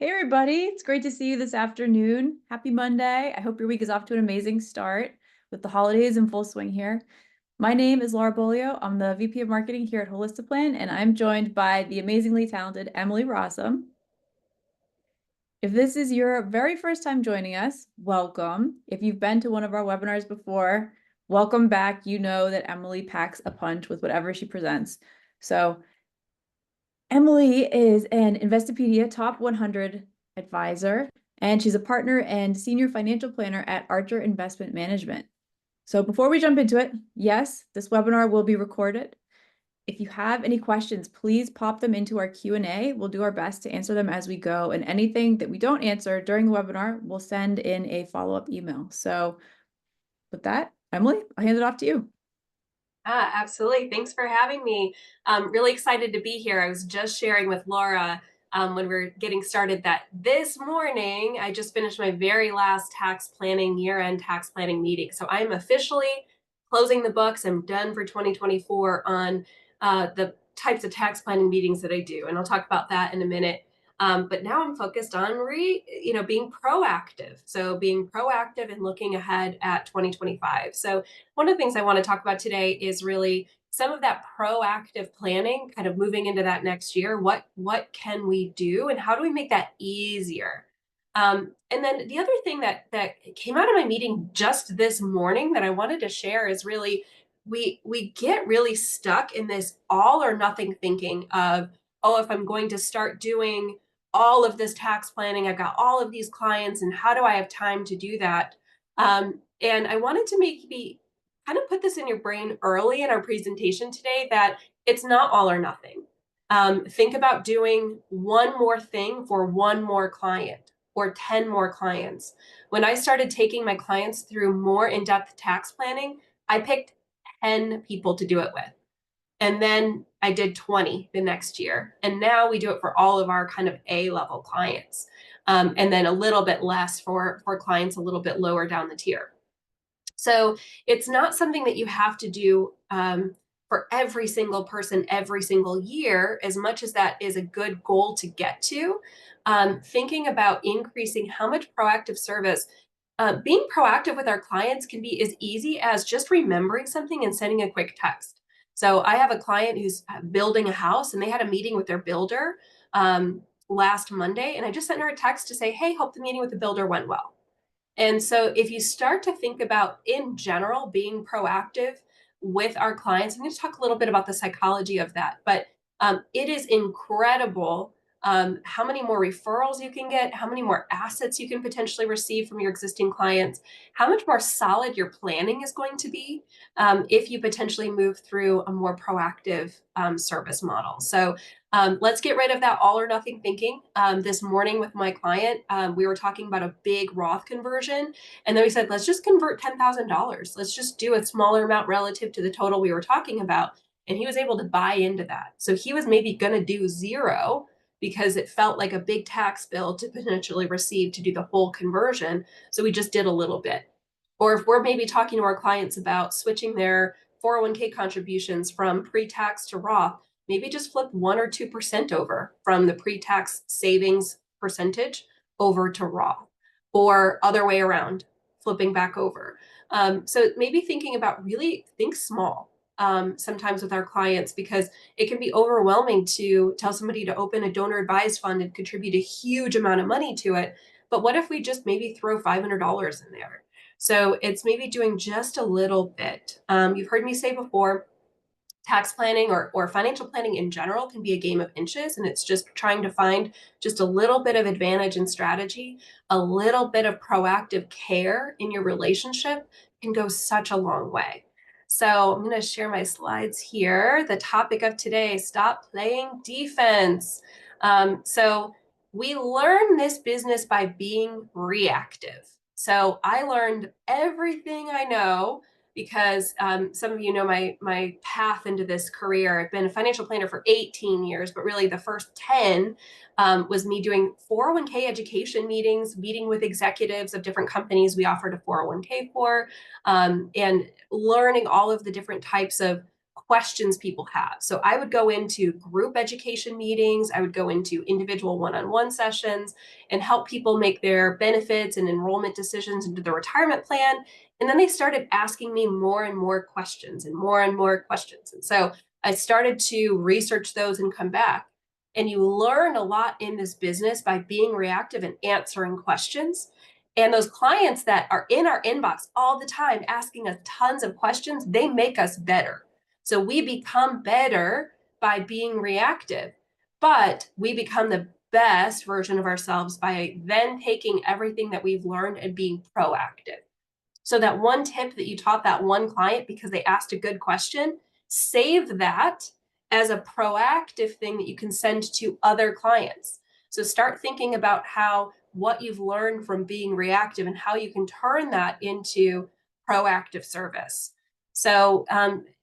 Hey everybody, it's great to see you this afternoon. Happy Monday. I hope your week is off to an amazing start with the holidays in full swing here. My name is Laura Bolio. I'm the VP of Marketing here at Holistiplan, and I'm joined by the amazingly talented Emily Rossum. If this is your very first time joining us, welcome. If you've been to one of our webinars before, welcome back. You know that Emily packs a punch with whatever she presents. So Emily is an Investopedia Top 100 advisor, and she's a partner and senior financial planner at Archer Investment Management. So before we jump into it, yes, this webinar will be recorded. If you have any questions, please pop them into our Q&A. We'll do our best to answer them as we go, and anything that we don't answer during the webinar, we'll send in a follow-up email. So with that, Emily, I'll hand it off to you. Absolutely. Thanks for having me. I'm really excited to be here. I was just sharing with Laura when we were getting started that this morning I just finished my very last year-end tax planning meeting. So I'm officially closing the books. I'm done for 2024 on the types of tax planning meetings that I do. And I'll talk about that in a minute. But now I'm focused on being proactive. So being proactive and looking ahead at 2025. So one of the things I want to talk about today is really some of that proactive planning, kind of moving into that next year. What can we do, and how do we make that easier? And then the other thing that came out of my meeting just this morning that I wanted to share is really we get really stuck in this all or nothing thinking of, oh, if I'm going to start doing all of this tax planning, I've got all of these clients, and how do I have time to do that? And I wanted to maybe kind of put this in your brain early in our presentation today that it's not all or nothing. Think about doing one more thing for one more client or 10 more clients. When I started taking my clients through more in-depth tax planning, I picked 10 people to do it with. And then I did 20 the next year. And now we do it for all of our kind of A-level clients. And then a little bit less for clients a little bit lower down the tier. So it's not something that you have to do for every single person every single year, as much as that is a good goal to get to. Thinking about increasing how much proactive service, being proactive with our clients can be as easy as just remembering something and sending a quick text. So I have a client who's building a house, and they had a meeting with their builder last Monday, and I just sent her a text to say, hey, hope the meeting with the builder went well. And so if you start to think about, in general, being proactive with our clients, I'm going to talk a little bit about the psychology of that, but it is incredible how many more referrals you can get, how many more assets you can potentially receive from your existing clients, how much more solid your planning is going to be if you potentially move through a more proactive service model. So let's get rid of that all or nothing thinking. This morning with my client, we were talking about a big Roth conversion. And then we said, let's just convert $10,000. Let's just do a smaller amount relative to the total we were talking about. And he was able to buy into that. So he was maybe going to do zero because it felt like a big tax bill to potentially receive to do the whole conversion. So we just did a little bit. Or if we're maybe talking to our clients about switching their 401k contributions from pre-tax to Roth, maybe just flip 1 or 2% over from the pre-tax savings percentage over to Roth, or other way around, flipping back over. So maybe thinking about, really think small sometimes with our clients, because it can be overwhelming to tell somebody to open a donor advised fund and contribute a huge amount of money to it. But what if we just maybe throw $500 in there? So it's maybe doing just a little bit. You've heard me say before, tax planning or financial planning in general can be a game of inches, and it's just trying to find just a little bit of advantage and strategy. A little bit of proactive care in your relationship can go such a long way. So I'm going to share my slides here. The topic of today: stop playing defense. So we learn this business by being reactive. So I learned everything I know because some of you know my path into this career. I've been a financial planner for 18 years, but really the first 10 was me doing 401k education meetings, meeting with executives of different companies we offered a 401k for, and learning all of the different types of questions people have. So I would go into group education meetings, I would go into individual one-on-one sessions and help people make their benefits and enrollment decisions into the retirement plan. And then they started asking me more and more questions and more and more questions. And so I started to research those and come back. And you learn a lot in this business by being reactive and answering questions. And those clients that are in our inbox all the time asking us tons of questions, they make us better. So we become better by being reactive, but we become the best version of ourselves by then taking everything that we've learned and being proactive. So that one tip that you taught that one client because they asked a good question, save that as a proactive thing that you can send to other clients. So start thinking about how what you've learned from being reactive and how you can turn that into proactive service. So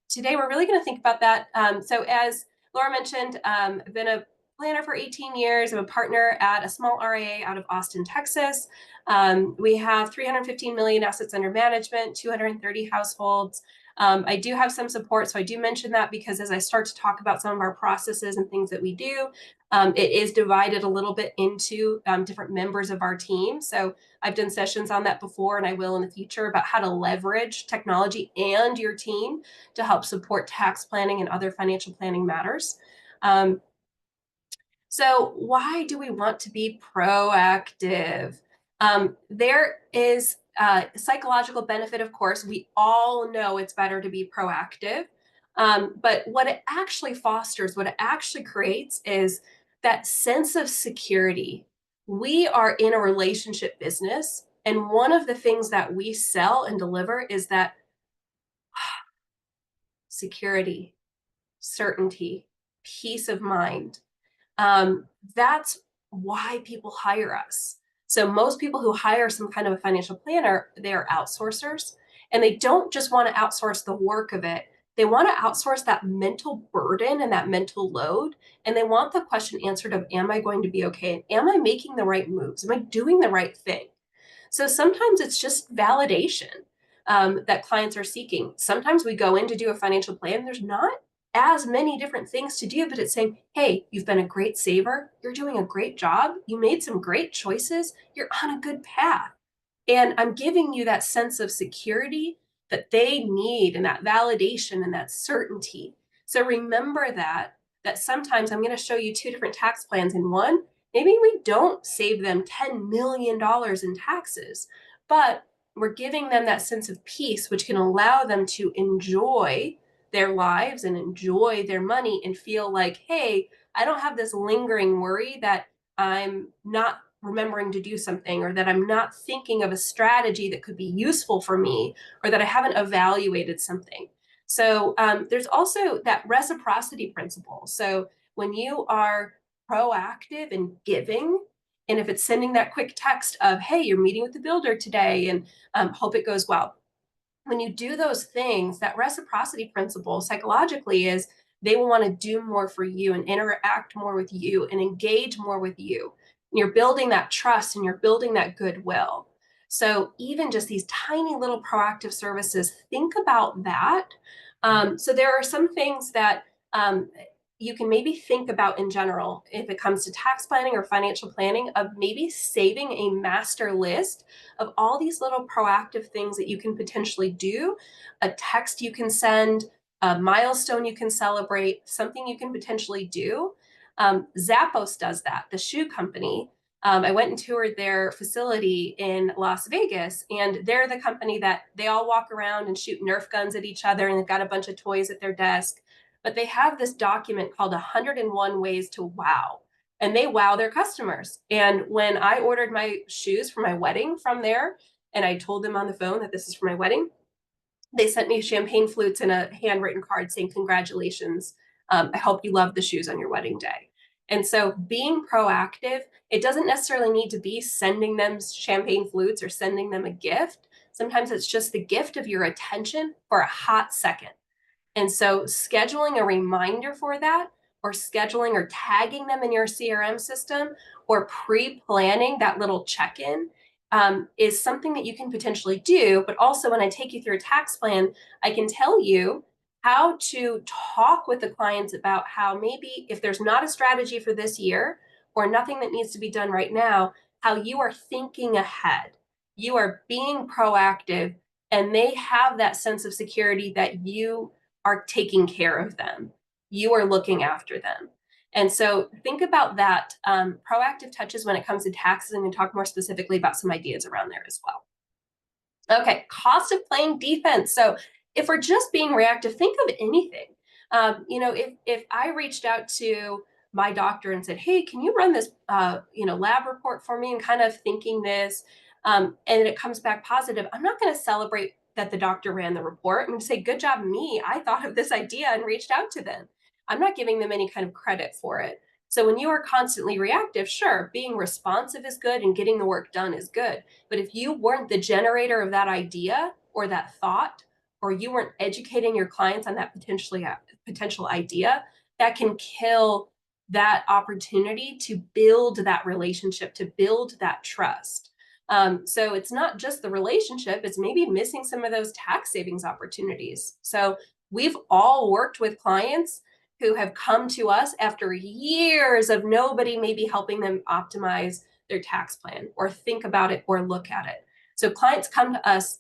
today we're really going to think about that. So as Laura mentioned, I've been a planner for 18 years. I'm a partner at a small RIA out of Austin, Texas. We have 315 million assets under management, 230 households. I do have some support, so I do mention that because as I start to talk about some of our processes and things that we do, it is divided a little bit into different members of our team. So I've done sessions on that before, and I will in the future about how to leverage technology and your team to help support tax planning and other financial planning matters. So why do we want to be proactive? There is a psychological benefit, of course. We all know it's better to be proactive. But what it actually fosters, what it actually creates is that sense of security. We are in a relationship business. And one of the things that we sell and deliver is that security, certainty, peace of mind. That's why people hire us. So most people who hire some kind of a financial planner, they are outsourcers, and they don't just want to outsource the work of it. They want to outsource that mental burden and that mental load. And they want the question answered of, am I going to be okay? Am I making the right moves? Am I doing the right thing? So sometimes it's just validation that clients are seeking. Sometimes we go in to do a financial plan. There's not as many different things to do, but it's saying, hey, you've been a great saver. You're doing a great job. You made some great choices. You're on a good path. And I'm giving you that sense of security that they need and that validation and that certainty. So remember that sometimes I'm going to show you two different tax plans in one. Maybe we don't save them $10 million in taxes, but we're giving them that sense of peace, which can allow them to enjoy their lives and enjoy their money and feel like, hey, I don't have this lingering worry that I'm not remembering to do something or that I'm not thinking of a strategy that could be useful for me or that I haven't evaluated something. So there's also that reciprocity principle. So when you are proactive and giving, and if it's sending that quick text of, hey, you're meeting with the builder today and hope it goes well. When you do those things, that reciprocity principle psychologically is they will want to do more for you and interact more with you and engage more with you. And you're building that trust and you're building that goodwill. So even just these tiny little proactive services, think about that. So there are some things that you can maybe think about in general if it comes to tax planning or financial planning of maybe saving a master list of all these little proactive things that you can potentially do, a text you can send, a milestone you can celebrate, something you can potentially do. Zappos does that, the shoe company. I went and toured their facility in Las Vegas, and they're the company that they all walk around and shoot Nerf guns at each other, and they've got a bunch of toys at their desk. But they have this document called 101 Ways to Wow, and they wow their customers. And when I ordered my shoes for my wedding from there, and I told them on the phone that this is for my wedding, they sent me champagne flutes and a handwritten card saying, congratulations. I hope you love the shoes on your wedding day. And so being proactive, it doesn't necessarily need to be sending them champagne flutes or sending them a gift. Sometimes it's just the gift of your attention for a hot second. And so scheduling a reminder for that, or scheduling or tagging them in your CRM system, or pre-planning that little check-in is something that you can potentially do. But also when I take you through a tax plan, I can tell you how to talk with the clients about how maybe if there's not a strategy for this year or nothing that needs to be done right now, how you are thinking ahead. You are being proactive, and they have that sense of security that you are taking care of them. You are looking after them. And so think about that proactive touches when it comes to taxes, and talk more specifically about some ideas around there as well. Okay, cost of playing defense. So if we're just being reactive, think of anything. If I reached out to my doctor and said, "Hey, can you run this, lab report for me?" and kind of thinking this, and it comes back positive, I'm not going to celebrate that the doctor ran the report. I'm going to say, "Good job, me! I thought of this idea and reached out to them." I'm not giving them any kind of credit for it. So when you are constantly reactive, sure, being responsive is good and getting the work done is good. But if you weren't the generator of that idea or that thought, or you weren't educating your clients on that potential idea, that can kill that opportunity to build that relationship, to build that trust. So it's not just the relationship, it's maybe missing some of those tax savings opportunities. So we've all worked with clients who have come to us after years of nobody maybe helping them optimize their tax plan or think about it or look at it. So clients come to us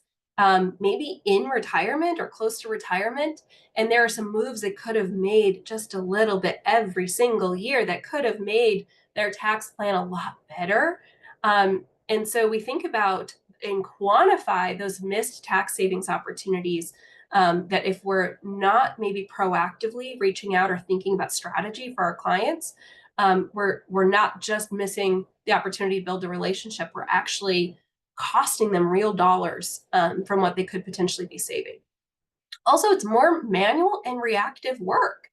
maybe in retirement or close to retirement, and there are some moves they could have made just a little bit every single year that could have made their tax plan a lot better. And so we think about and quantify those missed tax savings opportunities, that if we're not maybe proactively reaching out or thinking about strategy for our clients, we're not just missing the opportunity to build a relationship, we're actually costing them real dollars from what they could potentially be saving. Also, it's more manual and reactive work.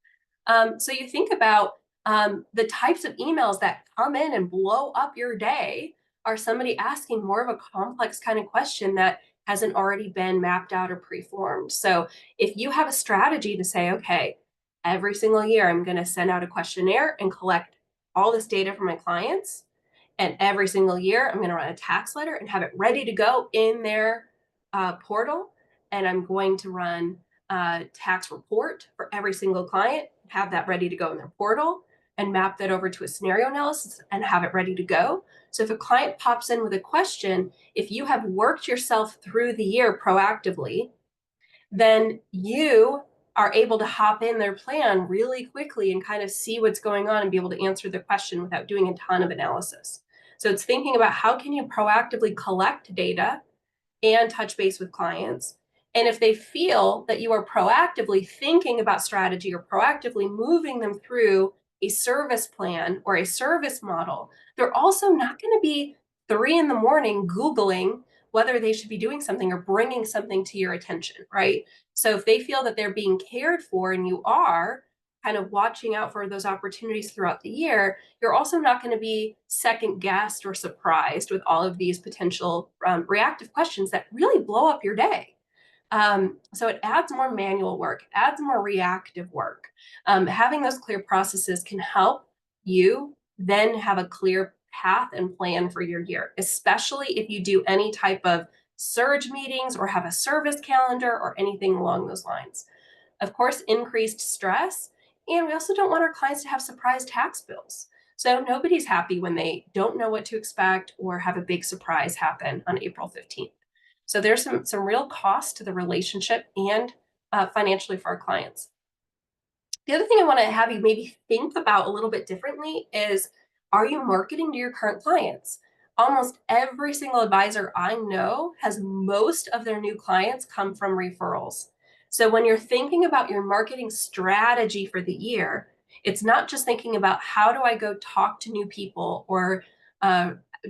So you think about the types of emails that come in and blow up your day are somebody asking more of a complex kind of question that hasn't already been mapped out or preformed. So if you have a strategy to say, okay, every single year I'm going to send out a questionnaire and collect all this data from my clients, and every single year, I'm going to run a tax letter and have it ready to go in their portal. And I'm going to run a tax report for every single client, have that ready to go in their portal, and map that over to a scenario analysis and have it ready to go. So if a client pops in with a question, if you have worked yourself through the year proactively, then you are able to hop in their plan really quickly and kind of see what's going on and be able to answer the question without doing a ton of analysis. So it's thinking about how can you proactively collect data and touch base with clients. And if they feel that you are proactively thinking about strategy or proactively moving them through a service plan or a service model, they're also not going to be 3 in the morning Googling whether they should be doing something or bringing something to your attention, right? So if they feel that they're being cared for and you are kind of watching out for those opportunities throughout the year, you're also not going to be second guessed or surprised with all of these potential reactive questions that really blow up your day. So it adds more manual work, adds more reactive work. Having those clear processes can help you then have a clear path and plan for your year, especially if you do any type of surge meetings or have a service calendar or anything along those lines. Of course, increased stress. And we also don't want our clients to have surprise tax bills. So nobody's happy when they don't know what to expect or have a big surprise happen on April 15th. So there's some real cost to the relationship and financially for our clients. The other thing I want to have you maybe think about a little bit differently is, are you marketing to your current clients? Almost every single advisor I know has most of their new clients come from referrals. So when you're thinking about your marketing strategy for the year, it's not just thinking about how do I go talk to new people or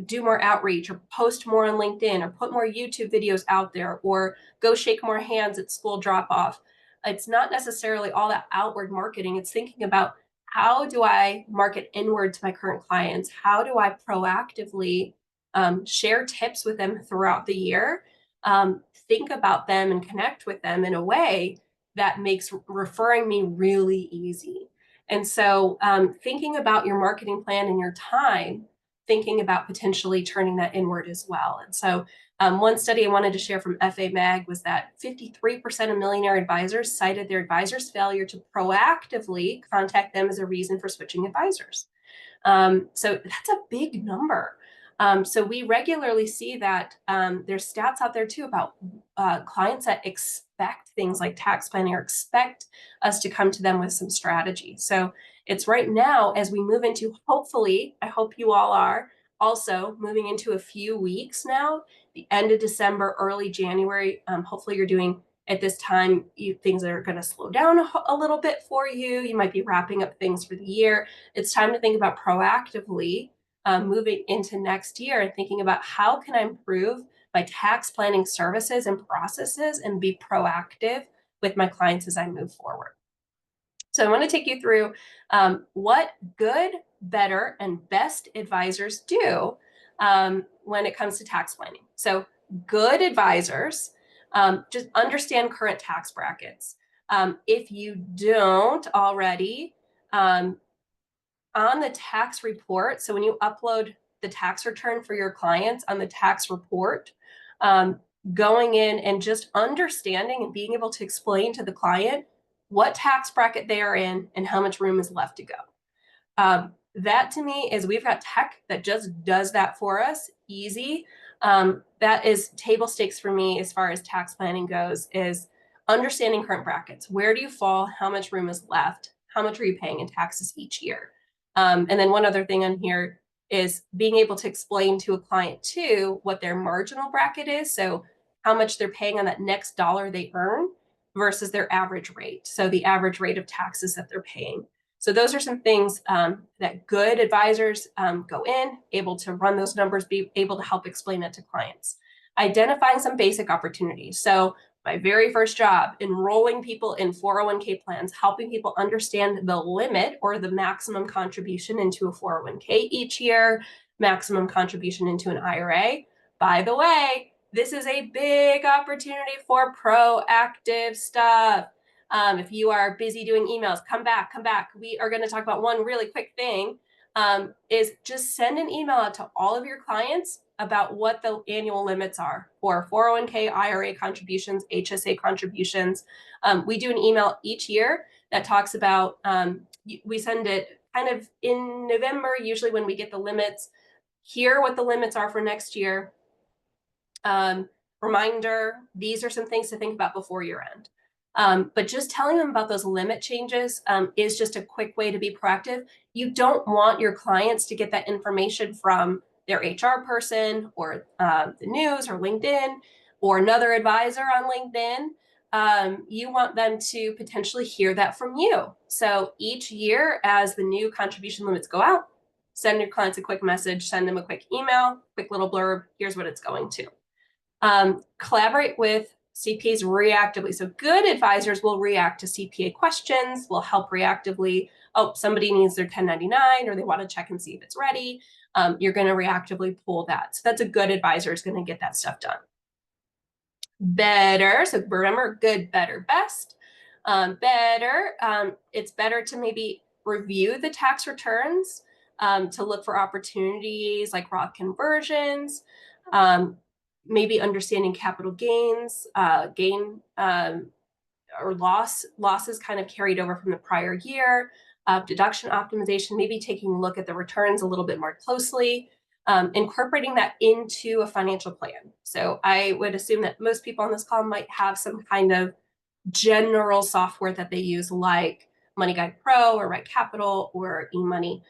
do more outreach or post more on LinkedIn or put more YouTube videos out there or go shake more hands at school drop off. It's not necessarily all that outward marketing. It's thinking about, how do I market inward to my current clients? How do I proactively share tips with them throughout the year? Think about them and connect with them in a way that makes referring me really easy. And so thinking about your marketing plan and your time thinking about potentially turning that inward as well. And so one study I wanted to share from FA Mag was that 53% of millionaire advisors cited their advisor's failure to proactively contact them as a reason for switching advisors. So that's a big number. So we regularly see that there's stats out there too about clients that expect things like tax planning or expect us to come to them with some strategy. So it's right now as we move into, hopefully, I hope you all are also moving into a few weeks now, the end of December, early January. Hopefully you're doing at this time, things are going to slow down a little bit for you. You might be wrapping up things for the year. It's time to think about proactively moving into next year and thinking about how can I improve my tax planning services and processes and be proactive with my clients as I move forward. So I want to take you through what good, better, and best advisors do when it comes to tax planning. So good advisors just understand current tax brackets. If you don't already, on the tax report, so when you upload the tax return for your clients on the tax report, going in and just understanding and being able to explain to the client what tax bracket they are in and how much room is left to go. That to me is we've got tech that just does that for us easy. That is table stakes for me as far as tax planning goes, is understanding current brackets. Where do you fall? How much room is left? How much are you paying in taxes each year? And then one other thing on here is being able to explain to a client too what their marginal bracket is. So how much they're paying on that next dollar they earn versus their average rate. So the average rate of taxes that they're paying. So those are some things that good advisors go in, able to run those numbers, be able to help explain it to clients. Identifying some basic opportunities. So my very first job, enrolling people in 401k plans, helping people understand the limit or the maximum contribution into a 401k each year, maximum contribution into an IRA. By the way, this is a big opportunity for proactive stuff. If you are busy doing emails, come back. We are going to talk about one really quick thing, is just send an email out to all of your clients about what the annual limits are for 401k, IRA contributions, HSA contributions. We do an email each year that talks about, we send it kind of in November, usually when we get the limits. Here what the limits are for next year. Reminder, these are some things to think about before year end. But just telling them about those limit changes is just a quick way to be proactive. You don't want your clients to get that information from their HR person or the news or LinkedIn or another advisor on LinkedIn. You want them to potentially hear that from you. So each year, as the new contribution limits go out, send your clients a quick message, send them a quick email, quick little blurb. Here's what it's going to. Collaborate with CPAs reactively. So good advisors will react to CPA questions, will help reactively. Oh, somebody needs their 1099 or they want to check and see if it's ready. You're going to reactively pull that. So that's a good advisor is going to get that stuff done. Better. So remember, good, better, best. Better. It's better to maybe review the tax returns to look for opportunities like Roth conversions. Maybe understanding capital gains, or losses kind of carried over from the prior year, deduction optimization, maybe taking a look at the returns a little bit more closely, incorporating that into a financial plan. So I would assume that most people on this call might have some kind of general software that they use like Money Guide Pro or Right Capital or eMoney,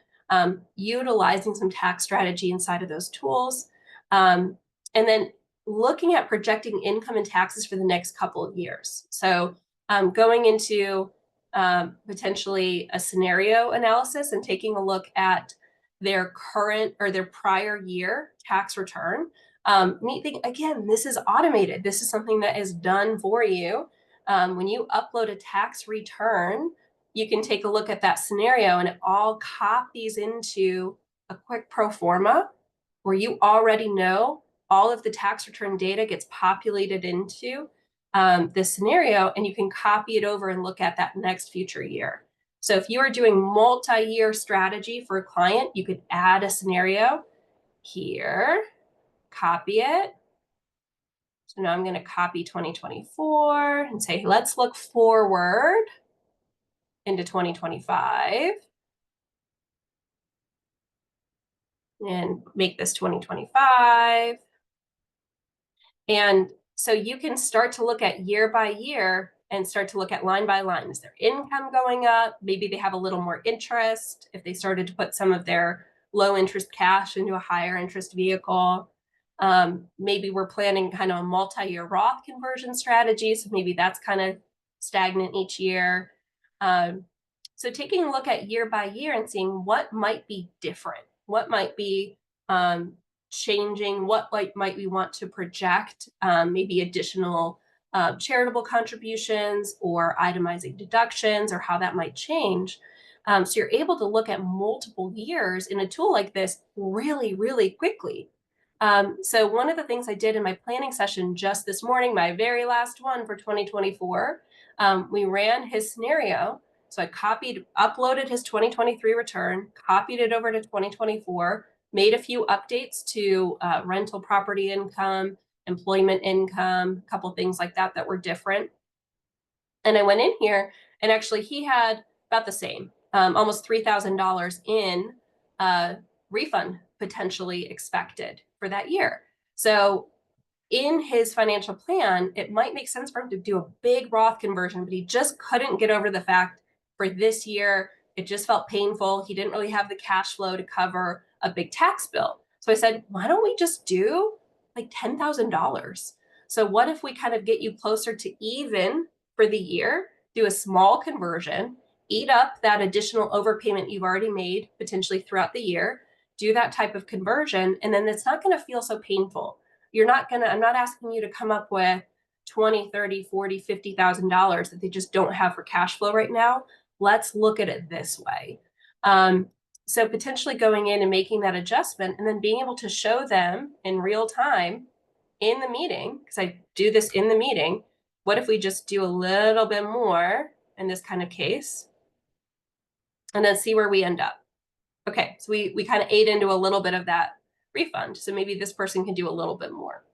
utilizing some tax strategy inside of those tools. And then looking at projecting income and taxes for the next couple of years. So going into potentially a scenario analysis and taking a look at their current or their prior year tax return. Neat thing, again, this is automated. This is something that is done for you. When you upload a tax return, you can take a look at that scenario and it all copies into a quick pro forma where you already know all of the tax return data gets populated into this scenario, and you can copy it over and look at that next future year. So if you are doing multi-year strategy for a client, you could add a scenario here, copy it. So now I'm going to copy 2024 and say, let's look forward into 2025 and make this 2025. And so you can start to look at year by year and start to look at line by line. Is their income going up? Maybe they have a little more interest if they started to put some of their low interest cash into a higher interest vehicle. Maybe we're planning kind of a multi-year Roth conversion strategy. So maybe that's kind of stagnant each year. So taking a look at year by year and seeing what might be different, what might be changing, what might we want to project, maybe additional charitable contributions or itemizing deductions or how that might change. So you're able to look at multiple years in a tool like this really, really quickly. So one of the things I did in my planning session just this morning, my very last one for 2024, we ran his scenario. So I uploaded his 2023 return, copied it over to 2024, made a few updates to rental property income, employment income, a couple things like that that were different. And I went in here and actually he had about the same, almost $3,000 in refund potentially expected for that year. So in his financial plan, it might make sense for him to do a big Roth conversion, but he just couldn't get over the fact for this year, it just felt painful. He didn't really have the cash flow to cover a big tax bill. So I said, why don't we just do like $10,000? So what if we kind of get you closer to even for the year, do a small conversion, eat up that additional overpayment you've already made potentially throughout the year, do that type of conversion, and then it's not going to feel so painful. I'm not asking you to come up with 20, 30, 40, $50,000 that they just don't have for cash flow right now. Let's look at it this way. So potentially going in and making that adjustment and then being able to show them in real time in the meeting, because I do this in the meeting, what if we just do a little bit more in this kind of case and then see where we end up? Okay, so we kind of ate into a little bit of that refund. So maybe this person can do a little bit more.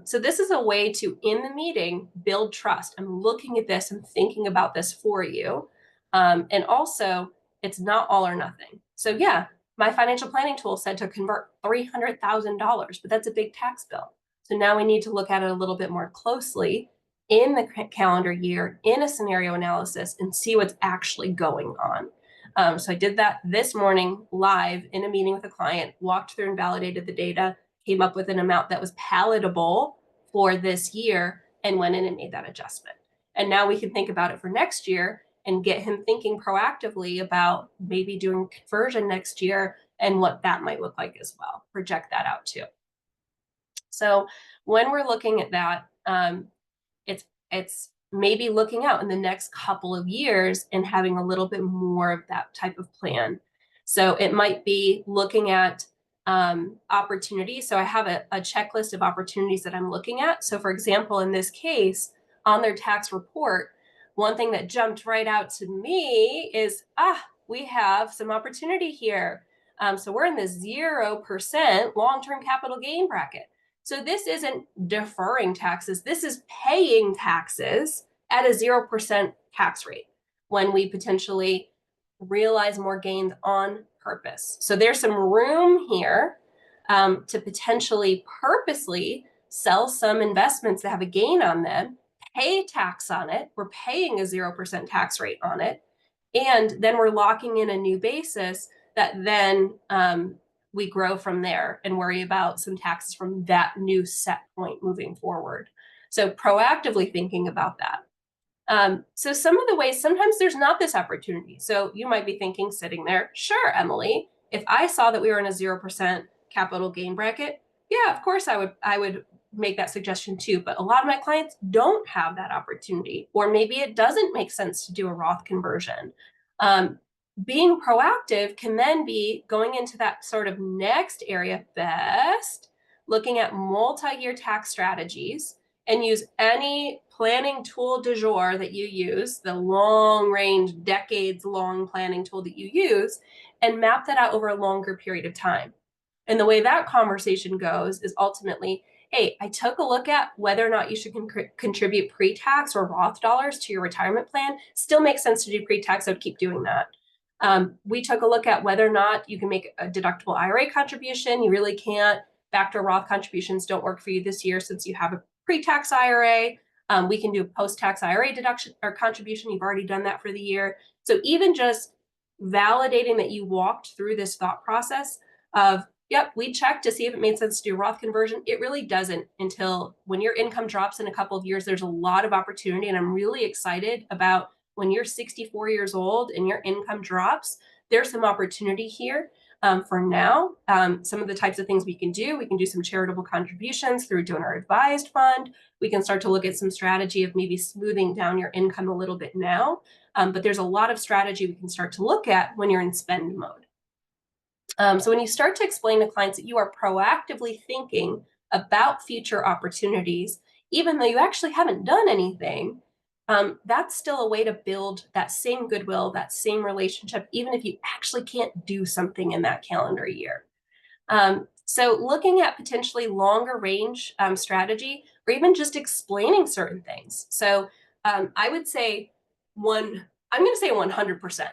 So this is a way to, in the meeting, build trust. I'm looking at this, I'm thinking about this for you. And also, it's not all or nothing. So yeah, my financial planning tool said to convert $300,000, but that's a big tax bill. So now we need to look at it a little bit more closely in the calendar year, in a scenario analysis, and see what's actually going on. So I did that this morning live in a meeting with a client, walked through and validated the data, came up with an amount that was palatable for this year, and went in and made that adjustment. And now we can think about it for next year and get him thinking proactively about maybe doing conversion next year and what that might look like as well. Project that out too. So when we're looking at that, it's maybe looking out in the next couple of years and having a little bit more of that type of plan. So it might be looking at opportunities. So I have a checklist of opportunities that I'm looking at. So for example, in this case, on their tax report, one thing that jumped right out to me is, we have some opportunity here. So we're in the 0% long-term capital gain bracket. So this isn't deferring taxes. This is paying taxes at a 0% tax rate when we potentially realize more gains on purpose. So there's some room here to potentially purposely sell some investments that have a gain on them, pay tax on it. We're paying a 0% tax rate on it. And then we're locking in a new basis that then we grow from there and worry about some taxes from that new set point moving forward. So proactively thinking about that. So some of the ways, sometimes there's not this opportunity. So you might be thinking sitting there, sure, Emily, if I saw that we were in a 0% capital gain bracket, yeah, of course I would make that suggestion too. But a lot of my clients don't have that opportunity, or maybe it doesn't make sense to do a Roth conversion. Being proactive can then be going into that sort of next area best, looking at multi-year tax strategies, and use any planning tool du jour that you use, the long range, decades long planning tool that you use, and map that out over a longer period of time. And the way that conversation goes is ultimately, hey, I took a look at whether or not you should contribute pre-tax or Roth dollars to your retirement plan. Still makes sense to do pre-tax. I would keep doing that. We took a look at whether or not you can make a deductible IRA contribution. You really can't. Factor Roth contributions don't work for you this year since you have a pre-tax IRA. We can do a post-tax IRA deduction or contribution. You've already done that for the year. So even just validating that you walked through this thought process of, yep, we checked to see if it made sense to do Roth conversion. It really doesn't until when your income drops in a couple of years. There's a lot of opportunity, and I'm really excited about when you're 64 years old and your income drops. There's some opportunity here. For now, some of the types of things we can do some charitable contributions through donor advised fund. We can start to look at some strategy of maybe smoothing down your income a little bit now. But there's a lot of strategy we can start to look at when you're in spend mode. So when you start to explain to clients that you are proactively thinking about future opportunities, even though you actually haven't done anything, that's still a way to build that same goodwill, that same relationship, even if you actually can't do something in that calendar year. So looking at potentially longer range strategy, or even just explaining certain things. So I would say I'm going to say 100%.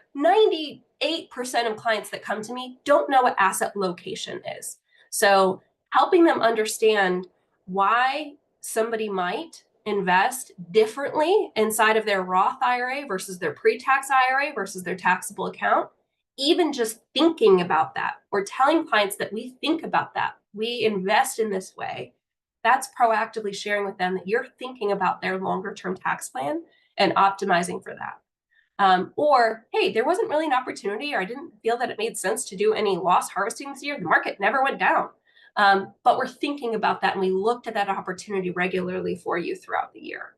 98% of clients that come to me don't know what asset location is. So helping them understand why somebody might invest differently inside of their Roth IRA versus their pre-tax IRA versus their taxable account, even just thinking about that or telling clients that we think about that, we invest in this way, that's proactively sharing with them that you're thinking about their longer term tax plan and optimizing for that. Or, hey, there wasn't really an opportunity, or I didn't feel that it made sense to do any loss harvesting this year. The market never went down. But we're thinking about that, and we looked at that opportunity regularly for you throughout the year.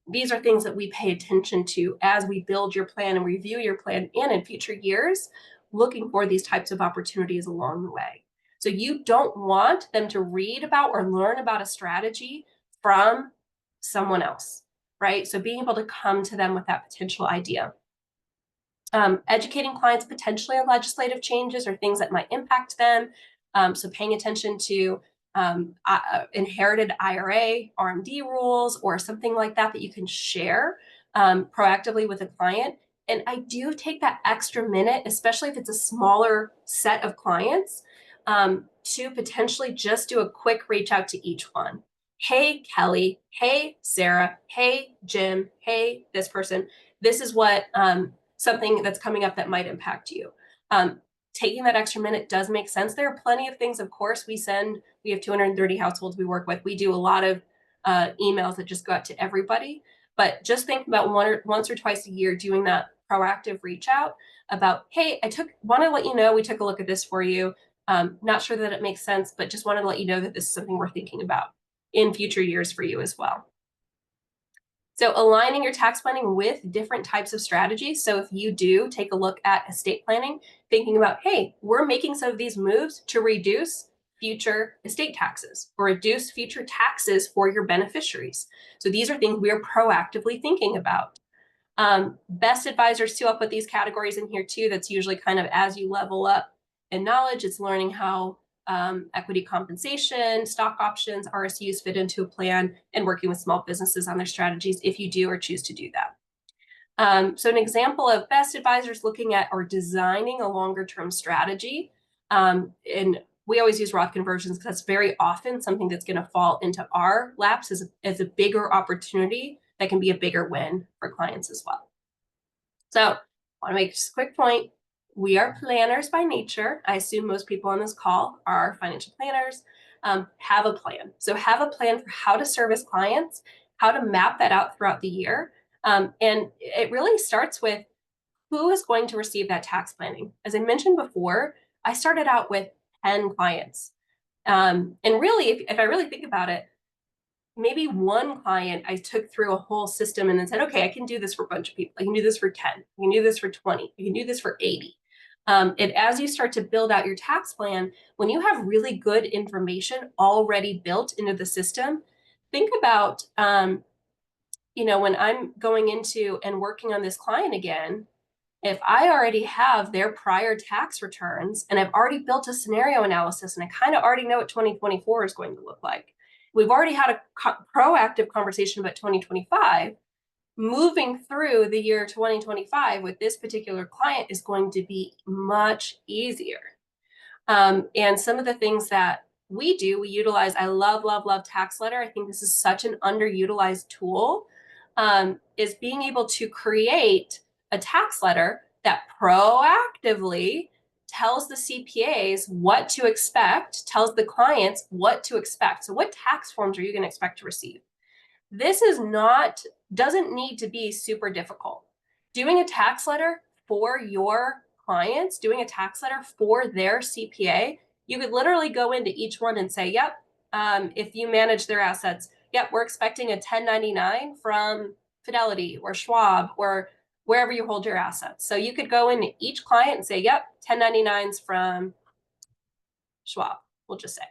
These are things that we pay attention to as we build your plan and review your plan in future years, looking for these types of opportunities along the way. So you don't want them to read about or learn about a strategy from someone else, right? So being able to come to them with that potential idea. Educating clients potentially on legislative changes or things that might impact them. So paying attention to inherited IRA, RMD rules, or something like that that you can share proactively with a client. And I do take that extra minute, especially if it's a smaller set of clients, to potentially just do a quick reach out to each one. Hey, Kelly. Hey, Sarah. Hey, Jim. Hey, this person. This is what something that's coming up that might impact you. Taking that extra minute does make sense. There are plenty of things, of course, we have 230 households we work with. We do a lot of emails that just go out to everybody. But just think about once or twice a year doing that proactive reach out about, hey, want to let you know we took a look at this for you. Not sure that it makes sense, but just wanted to let you know that this is something we're thinking about in future years for you as well. So aligning your tax planning with different types of strategies. So if you do take a look at estate planning, thinking about, hey, we're making some of these moves to reduce future estate taxes or reduce future taxes for your beneficiaries. So these are things we're proactively thinking about. Best advisors too, I'll put these categories in here too. That's usually kind of as you level up in knowledge, it's learning how equity compensation, stock options, RSUs fit into a plan, and working with small businesses on their strategies if you do or choose to do that. So an example of best advisors looking at or designing a longer term strategy. And we always use Roth conversions because that's very often something that's going to fall into our laps as a bigger opportunity that can be a bigger win for clients as well. So I want to make just a quick point. We are planners by nature. I assume most people on this call are financial planners. Have a plan. So have a plan for how to service clients, how to map that out throughout the year. And it really starts with who is going to receive that tax planning. As I mentioned before, I started out with 10 clients. And really, if I really think about it, maybe one client I took through a whole system and then said, okay, I can do this for a bunch of people. I can do this for 10. I can do this for 20. I can do this for 80. And as you start to build out your tax plan, when you have really good information already built into the system, think about, when I'm going into and working on this client again, If I already have their prior tax returns and I've already built a scenario analysis and I kind of already know what 2024 is going to look like, we've already had a proactive conversation about 2025. Moving through the year 2025 with this particular client is going to be much easier. And some of the things that we do, we utilize, I love, love, love tax letter. I think this is such an underutilized tool, is being able to create a tax letter that proactively tells the CPAs what to expect, tells the clients what to expect. So what tax forms are you going to expect to receive? This is not, doesn't need to be super difficult. Doing a tax letter for your clients, doing a tax letter for their CPA, you could literally go into each one and say, yep, if you manage their assets, yep, we're expecting a 1099 from Fidelity or Schwab or wherever you hold your assets. So you could go into each client and say, yep, 1099s from Schwab, we'll just say.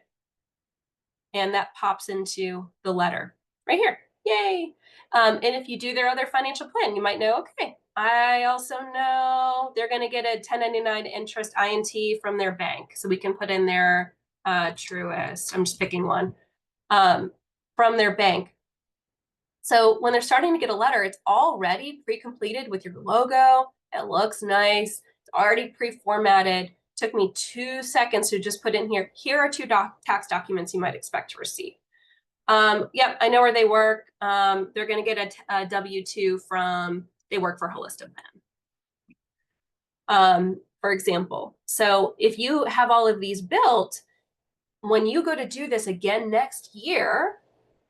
And that pops into the letter right here. Yay. And if you do their other financial plan, you might know, okay, I also know they're going to get a 1099 interest INT from their bank. So we can put in their Truist, I'm just picking one, from their bank. So when they're starting to get a letter, it's already pre-completed with your logo. It looks nice. It's already pre-formatted. Took me 2 seconds to just put in here. Here are two tax documents you might expect to receive. Yep, I know where they work. They're going to get a W-2 from, they work for Holistoplan, for example. So if you have all of these built, when you go to do this again next year,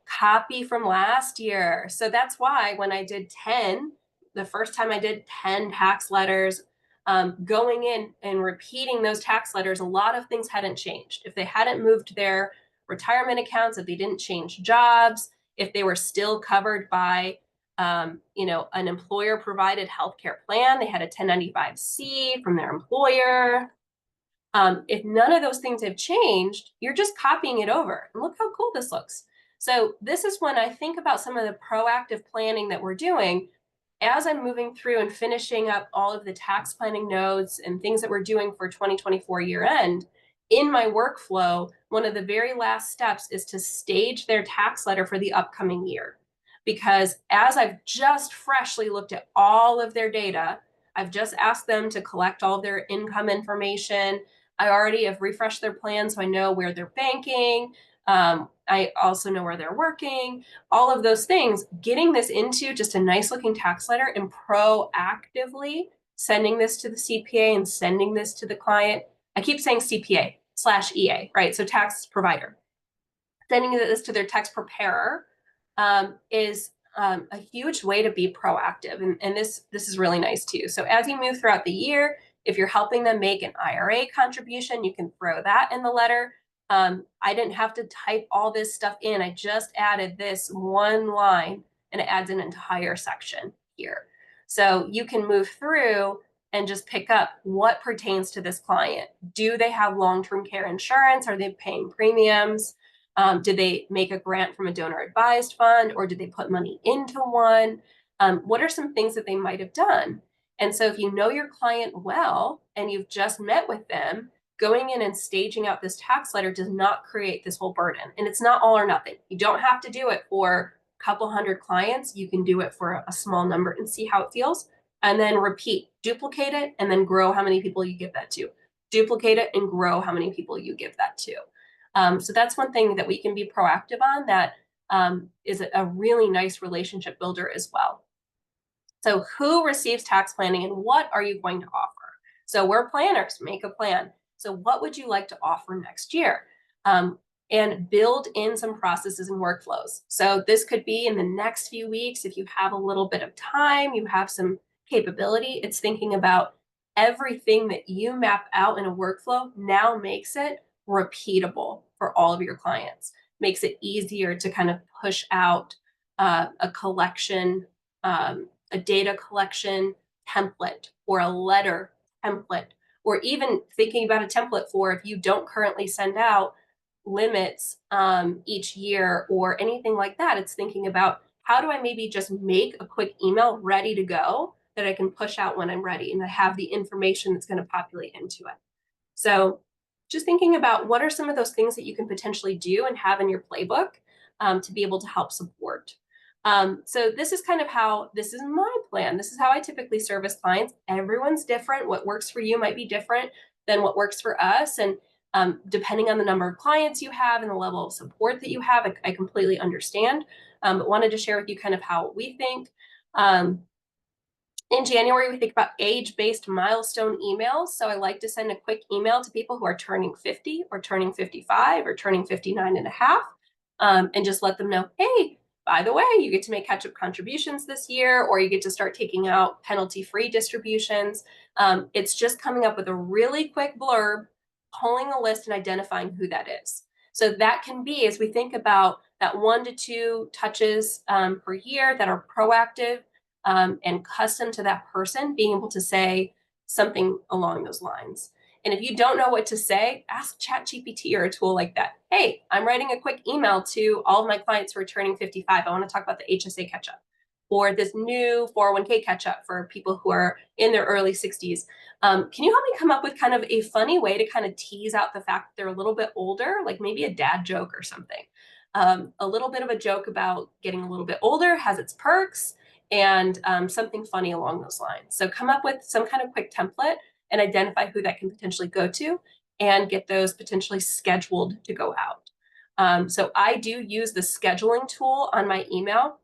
copy from last year. So that's why when I did 10, the first time I did 10 tax letters, going in and repeating those tax letters, a lot of things hadn't changed. If they hadn't moved their retirement accounts, if they didn't change jobs, if they were still covered by an employer provided healthcare plan, they had a 1095C from their employer. If none of those things have changed, you're just copying it over. And look how cool this looks. So this is when I think about some of the proactive planning that we're doing. As I'm moving through and finishing up all of the tax planning notes and things that we're doing for 2024 year end, in my workflow, one of the very last steps is to stage their tax letter for the upcoming year. Because as I've just freshly looked at all of their data, I've just asked them to collect all of their income information. I already have refreshed their plan, so I know where they're banking. I also know where they're working, all of those things. Getting this into just a nice looking tax letter and proactively sending this to the CPA and sending this to the client. I keep saying CPA/EA, right? So tax provider. Sending this to their tax preparer is a huge way to be proactive. And this is really nice too. So as you move throughout the year, if you're helping them make an IRA contribution, you can throw that in the letter. I didn't have to type all this stuff in. I just added this one line and it adds an entire section here. So you can move through and just pick up what pertains to this client. Do they have long-term care insurance? Are they paying premiums? Did they make a grant from a donor advised fund, or did they put money into one? What are some things that they might have done? And so if you know your client well and you've just met with them, going in and staging out this tax letter does not create this whole burden. And it's not all or nothing. You don't have to do it for a couple hundred clients. You can do it for a small number and see how it feels. And then repeat, duplicate it, and then grow how many people you give that to. Duplicate it and grow how many people you give that to. So that's one thing that we can be proactive on that is a really nice relationship builder as well. So who receives tax planning and what are you going to offer? So we're planners, make a plan. So what would you like to offer next year? And build in some processes and workflows. So this could be in the next few weeks, if you have a little bit of time, you have some capability, it's thinking about everything that you map out in a workflow now makes it repeatable for all of your clients, makes it easier to kind of push out a collection, a data collection template or a letter template, or even thinking about a template for if you don't currently send out limits each year or anything like that. It's thinking about how do I maybe just make a quick email ready to go that I can push out when I'm ready, and I have the information that's going to populate into it. So just thinking about what are some of those things that you can potentially do and have in your playbook to be able to help support. So this is kind of how, this is my plan. This is how I typically service clients. Everyone's different. What works for you might be different than what works for us. And depending on the number of clients you have and the level of support that you have, I completely understand. But wanted to share with you kind of how we think. In January, we think about age-based milestone emails. So I like to send a quick email to people who are turning 50 or turning 55 or turning 59 and a half, and just let them know, hey, by the way, you get to make catch-up contributions this year, or you get to start taking out penalty-free distributions. It's just coming up with a really quick blurb, pulling a list and identifying who that is. So that can be, as we think about that 1 to 2 touches per year that are proactive, and custom to that person, being able to say something along those lines. And if you don't know what to say, ask ChatGPT or a tool like that. Hey, I'm writing a quick email to all of my clients who are turning 55. I want to talk about the HSA catch up, or this new 401k catch up for people who are in their early 60s. Can you help me come up with kind of a funny way to kind of tease out the fact that they're a little bit older, like maybe a dad joke or something? A little bit of a joke about getting a little bit older has its perks, and something funny along those lines. So come up with some kind of quick template and identify who that can potentially go to, and get those potentially scheduled to go out. So I do use the scheduling tool on my email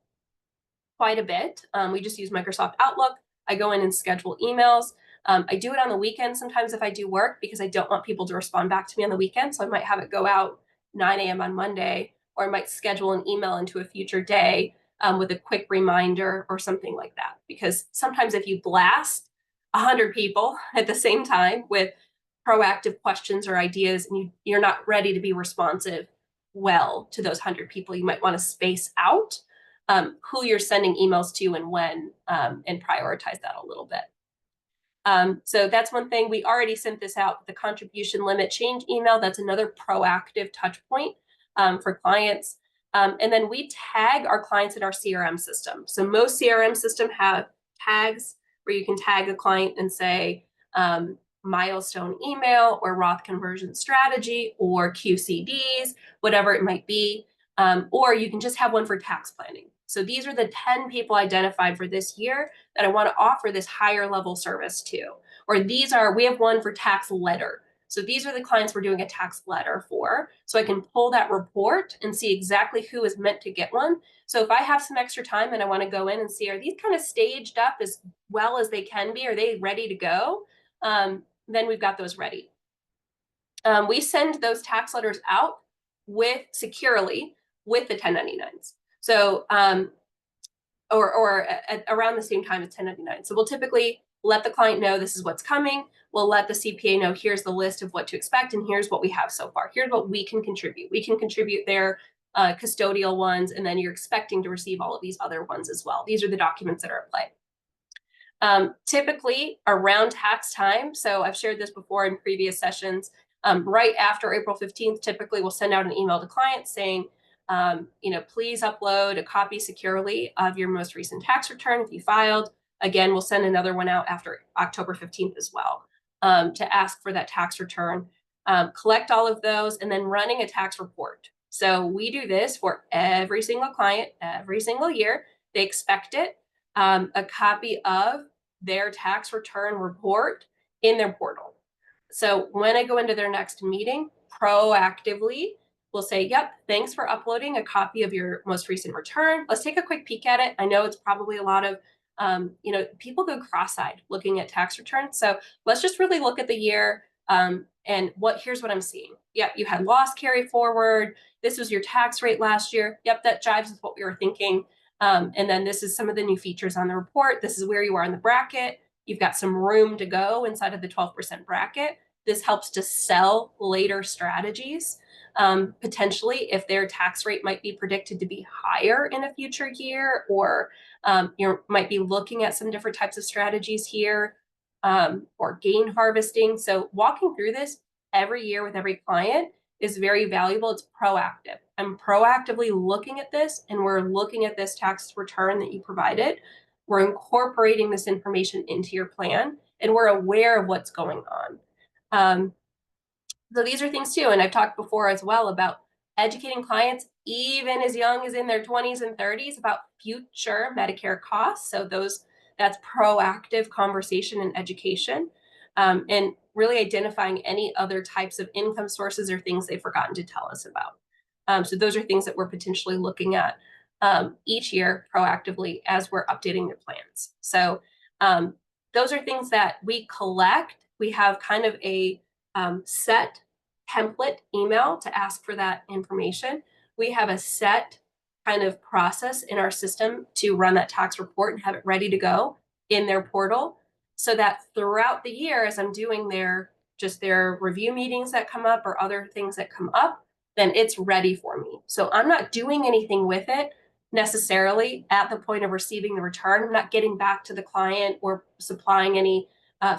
quite a bit. We just use Microsoft Outlook. I go in and schedule emails. I do it on the weekend sometimes if I do work, because I don't want people to respond back to me on the weekend. So I might have it go out 9 a.m. on Monday, or I might schedule an email into a future day with a quick reminder or something like that. Because sometimes if you blast 100 people at the same time with proactive questions or ideas, and you're not ready to be responsive well to those 100 people, you might want to space out who you're sending emails to and when, and prioritize that a little bit. So that's one thing. We already sent this out, the contribution limit change email. That's another proactive touch point for clients. And then we tag our clients in our CRM system. So most CRM systems have tags where you can tag a client and say milestone email, or Roth conversion strategy, or QCDs, whatever it might be. Or you can just have one for tax planning. So these are the 10 people identified for this year that I want to offer this higher level service to. Or we have one for tax letter. So these are the clients we're doing a tax letter for. So I can pull that report and see exactly who is meant to get one. So if I have some extra time and I want to go in and see, are these kind of staged up as well as they can be? Are they ready to go? Then we've got those ready. We send those tax letters out securely with the 1099s. So, or around the same time as 1099. So we'll typically let the client know this is what's coming. We'll let the CPA know, here's the list of what to expect, and here's what we have so far. Here's what we can contribute. We can contribute their custodial ones, and then you're expecting to receive all of these other ones as well. These are the documents that are at play. Typically around tax time, so I've shared this before in previous sessions, right after April 15th, typically we'll send out an email to clients saying, please upload a copy securely of your most recent tax return if you filed. Again, we'll send another one out after October 15th as well, to ask for that tax return, collect all of those, and then running a tax report. So we do this for every single client, every single year. They expect it, a copy of their tax return report in their portal. So when I go into their next meeting, proactively, we'll say, yep, thanks for uploading a copy of your most recent return. Let's take a quick peek at it. I know it's probably a lot of, people go cross-eyed looking at tax returns. So let's just really look at the year, and here's what I'm seeing. Yep, you had loss carry forward. This was your tax rate last year. Yep, that jives with what we were thinking. And then this is some of the new features on the report. This is where you are in the bracket. You've got some room to go inside of the 12% bracket. This helps to sell later strategies. Potentially, if their tax rate might be predicted to be higher in a future year, or you might be looking at some different types of strategies here, or gain harvesting. So walking through this every year with every client is very valuable. It's proactive. I'm proactively looking at this, and we're looking at this tax return that you provided. we're incorporating this information into your plan, and we're aware of what's going on. So these are things too. And I've talked before as well about educating clients, even as young as in their 20s and 30s, about future Medicare costs. So that's proactive conversation and education, and really identifying any other types of income sources or things they've forgotten to tell us about. So those are things that we're potentially looking at each year proactively as we're updating their plans. So those are things that we collect. We have kind of a set template email to ask for that information. We have a set kind of process in our system to run that tax report and have it ready to go in their portal, so that throughout the year, as I'm doing their review meetings that come up or other things that come up, then it's ready for me. So I'm not doing anything with it necessarily at the point of receiving the return. I'm not getting back to the client or supplying any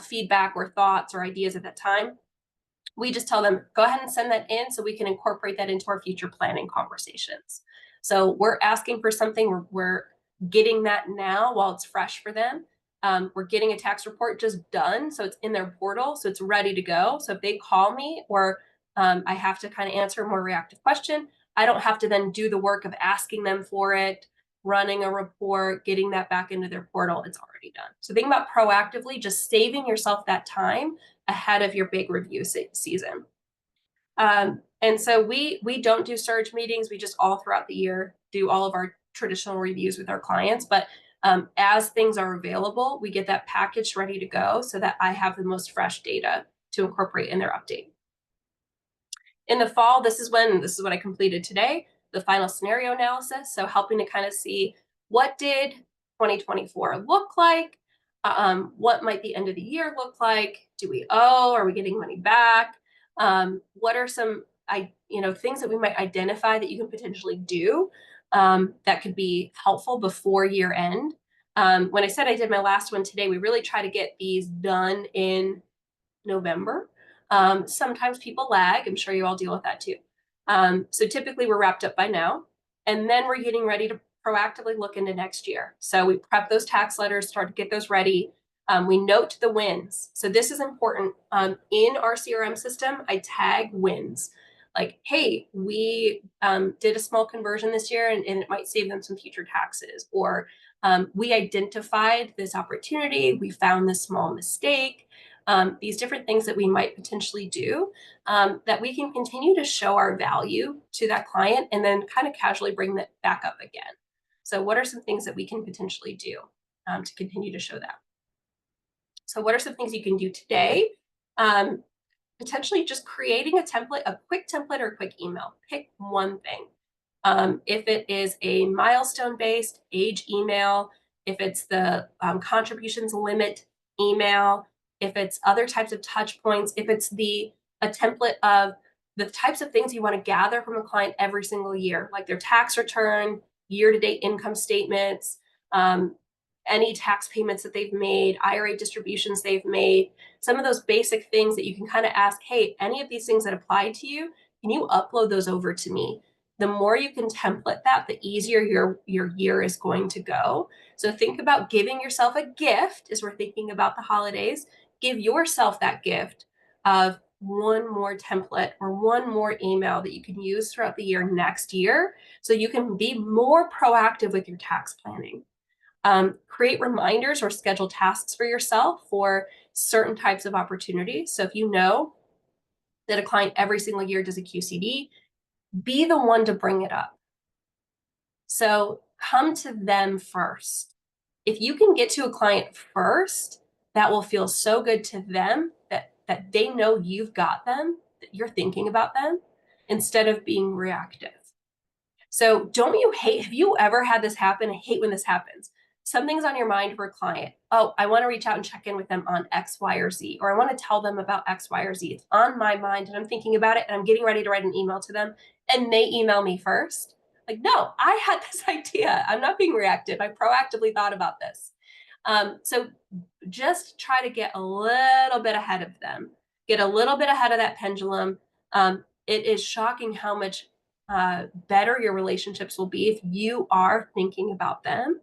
feedback or thoughts or ideas at that time. We just tell them, go ahead and send that in so we can incorporate that into our future planning conversations. So we're asking for something, we're getting that now while it's fresh for them. We're getting a tax report just done, so it's in their portal, so it's ready to go. So if they call me or I have to kind of answer a more reactive question, I don't have to then do the work of asking them for it, running a report, getting that back into their portal. It's already done. So think about proactively just saving yourself that time ahead of your big review season. And so we don't do surge meetings. We just all throughout the year do all of our traditional reviews with our clients. But as things are available, we get that package ready to go so that I have the most fresh data to incorporate in their update. In the fall, this is what I completed today, the final scenario analysis. So helping to kind of see, what did 2024 look like? What might the end of the year look like? Do we owe? Are we getting money back? What are some things that we might identify that you can potentially do that could be helpful before year end? When I said I did my last one today, we really try to get these done in November. Sometimes people lag. I'm sure you all deal with that too. So typically we're wrapped up by now, and then we're getting ready to proactively look into next year. So we prep those tax letters, start to get those ready. We note the wins. So this is important. In our CRM system, I tag wins. Like, hey, we did a small conversion this year and it might save them some future taxes. Or we identified this opportunity. We found this small mistake. These different things that we might potentially do that we can continue to show our value to that client and then kind of casually bring that back up again. So what are some things that we can potentially do to continue to show that? So what are some things you can do today? Potentially just creating a template, a quick template or a quick email. Pick one thing. If it is a milestone-based age email, if it's the contributions limit email, if it's other types of touch points, if it's a template of the types of things you want to gather from a client every single year, like their tax return, year-to-date income statements, any tax payments that they've made, IRA distributions they've made, some of those basic things that you can kind of ask, hey, any of these things that apply to you, can you upload those over to me? The more you can template that, the easier your year is going to go. So think about giving yourself a gift as we're thinking about the holidays. Give yourself that gift of one more template or one more email that you can use throughout the year next year, so you can be more proactive with your tax planning. Create reminders or schedule tasks for yourself for certain types of opportunities. So if you know that a client every single year does a QCD, be the one to bring it up. So come to them first. If you can get to a client first, that will feel so good to them that they know you've got them, that you're thinking about them, instead of being reactive. So have you ever had this happen? I hate when this happens. Something's on your mind for a client. Oh, I want to reach out and check in with them on X, Y, or Z, or I want to tell them about X, Y, or Z. It's on my mind and I'm thinking about it and I'm getting ready to write an email to them, and they email me first. Like, no, I had this idea. I'm not being reactive. I proactively thought about this. So just try to get a little bit ahead of them, get a little bit ahead of that pendulum. It is shocking how much better your relationships will be if you are thinking about them.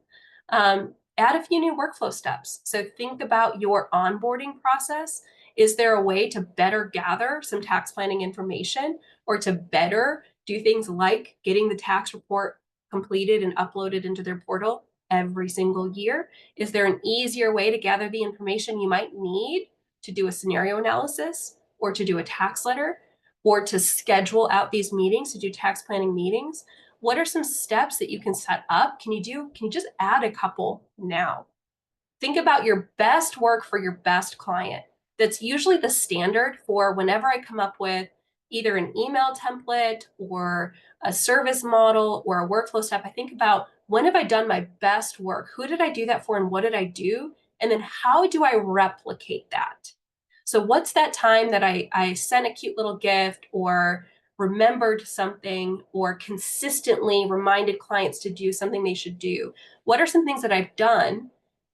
add a few new workflow steps. So think about your onboarding process. Is there a way to better gather some tax planning information or to better do things like getting the tax report completed and uploaded into their portal every single year? Is there an easier way to gather the information you might need to do a scenario analysis or to do a tax letter or to schedule out these meetings, to do tax planning meetings? What are some steps that you can set up? Can you just add a couple now? Think about your best work for your best client. That's usually the standard for whenever I come up with either an email template or a service model or a workflow step. I think about, when have I done my best work? Who did I do that for and what did I do? And then how do I replicate that? So what's that time that I sent a cute little gift or remembered something or consistently reminded clients to do something they should do? What are some things that I've done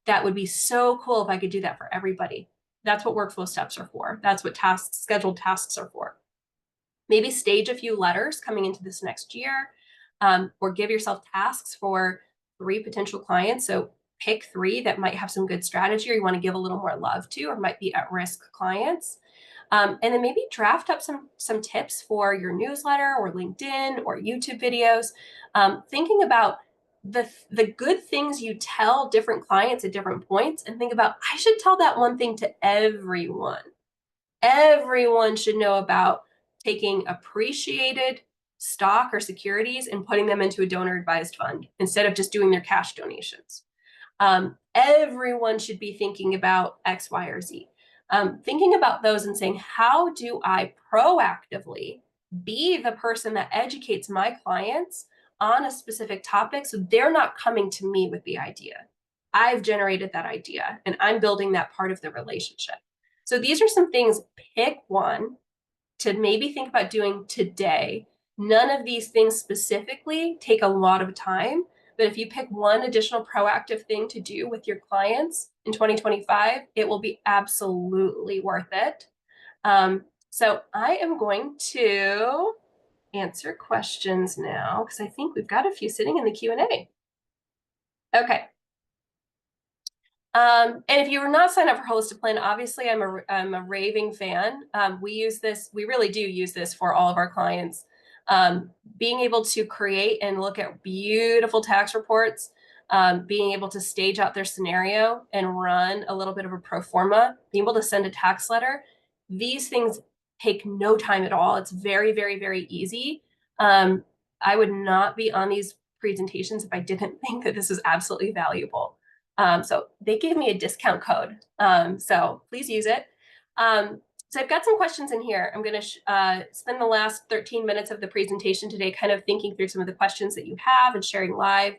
that would be so cool if I could do that for everybody? That's what workflow steps are for. That's what scheduled tasks are for. Maybe stage a few letters coming into this next year, or give yourself tasks for 3 potential clients. So pick 3 that might have some good strategy or you want to give a little more love to or might be at-risk clients. And then maybe draft up some tips for your newsletter or LinkedIn or YouTube videos, thinking about the good things you tell different clients at different points, and think about, I should tell that one thing to everyone. Everyone should know about taking appreciated stock or securities and putting them into a donor advised fund instead of just doing their cash donations. Everyone should be thinking about X, Y, or Z. Thinking about those and saying, how do I proactively be the person that educates my clients on a specific topic so they're not coming to me with the idea? I've generated that idea and I'm building that part of the relationship. So these are some things. Pick one to maybe think about doing today. None of these things specifically take a lot of time, but if you pick one additional proactive thing to do with your clients in 2025, it will be absolutely worth it. So I am going to answer questions now because I think we've got a few sitting in the Q&A. Okay. And if you were not signed up for Holistic Plan, obviously I'm a raving fan. We use this, we really do use this for all of our clients. Being able to create and look at beautiful tax reports, being able to stage out their scenario and run a little bit of a pro forma, being able to send a tax letter. These things take no time at all. It's very, very, very easy. I would not be on these presentations if I didn't think that this is absolutely valuable. So they gave me a discount code. So please use it. So I've got some questions in here. I'm going to spend the last 13 minutes of the presentation today kind of thinking through some of the questions that you have and sharing live.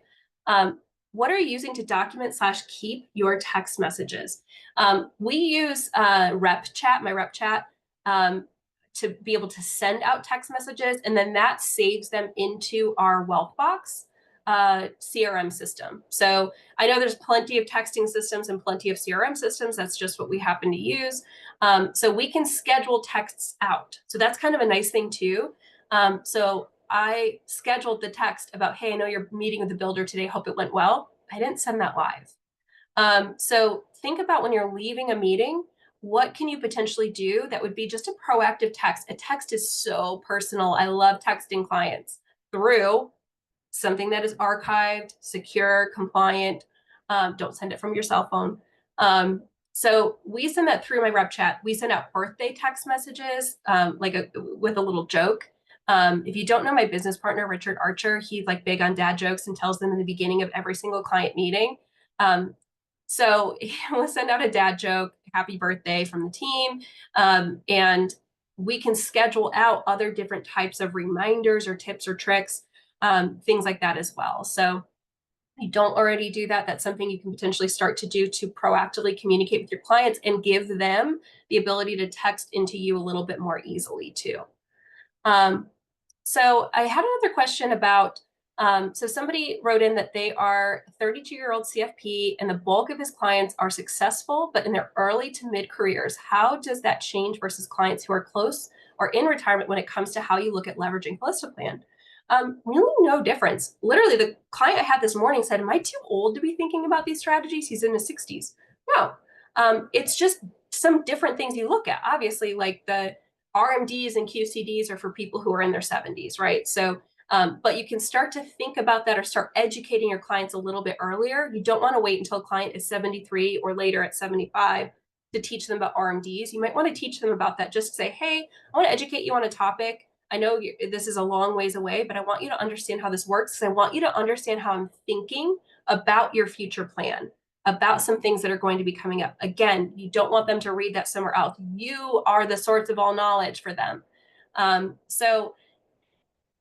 What are you using to document / keep your text messages? We use rep chat, my rep chat, to be able to send out text messages, and then that saves them into our Wealth Box CRM system. So I know there's plenty of texting systems and plenty of CRM systems. That's just what we happen to use. So we can schedule texts out. So that's kind of a nice thing too. So I scheduled the text about, hey, I know you're meeting with the builder today. Hope it went well. I didn't send that live. So think about when you're leaving a meeting, what can you potentially do that would be just a proactive text? A text is so personal. I love texting clients through something that is archived, secure, compliant. Don't send it from your cell phone. So we send that through my rep chat. We send out birthday text messages, with a little joke. If you don't know my business partner, Richard Archer, he's like big on dad jokes and tells them in the beginning of every single client meeting. So we'll send out a dad joke, happy birthday from the team. And we can schedule out other different types of reminders or tips or tricks, things like that as well. So if you don't already do that, that's something you can potentially start to do to proactively communicate with your clients and give them the ability to text into you a little bit more easily too. So I had another question about, so somebody wrote in that they are a 32-year-old CFP and the bulk of his clients are successful, but in their early to mid careers. How does that change versus clients who are close or in retirement when it comes to how you look at leveraging Holistic Plan? Really no difference. Literally, the client I had this morning said, "Am I too old to be thinking about these strategies?" He's in his 60s. No, it's just some different things you look at. Obviously, like the RMDs and QCDs are for people who are in their 70s, right? So, but you can start to think about that or start educating your clients a little bit earlier. You don't want to wait until a client is 73 or later at 75 to teach them about RMDs. You might want to teach them about that just to say, "Hey, I want to educate you on a topic. I know this is a long ways away, but I want you to understand how this works. I want you to understand how I'm thinking about your future plan, about some things that are going to be coming up." Again, you don't want them to read that somewhere else. You are the source of all knowledge for them. So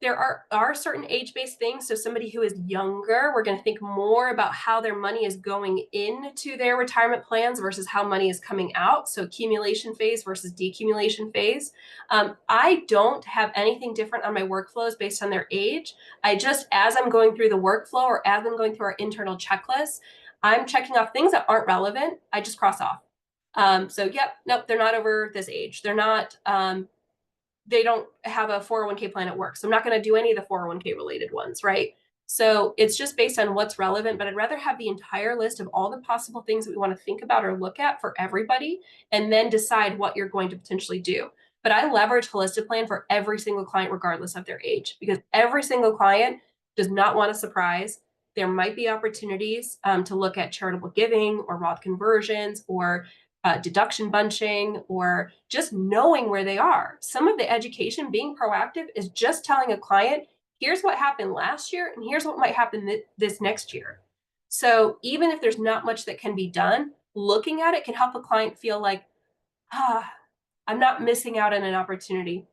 there are certain age-based things. So somebody who is younger, we're going to think more about how their money is going into their retirement plans versus how money is coming out. So accumulation phase versus decumulation phase. I don't have anything different on my workflows based on their age. I just, as I'm going through the workflow or as I'm going through our internal checklist, I'm checking off things that aren't relevant. I just cross off. So yep, nope, they're not over this age. They're not, they don't have a 401k plan at work. So I'm not going to do any of the 401k related ones, right? So it's just based on what's relevant, but I'd rather have the entire list of all the possible things that we want to think about or look at for everybody and then decide what you're going to potentially do. But I leverage Holistic Plan for every single client, regardless of their age, because every single client does not want a surprise. There might be opportunities to look at charitable giving or Roth conversions or deduction bunching or just knowing where they are. Some of the education, being proactive, is just telling a client, here's what happened last year and here's what might happen this next year. So even if there's not much that can be done, looking at it can help a client feel like, ah, I'm not missing out on an opportunity,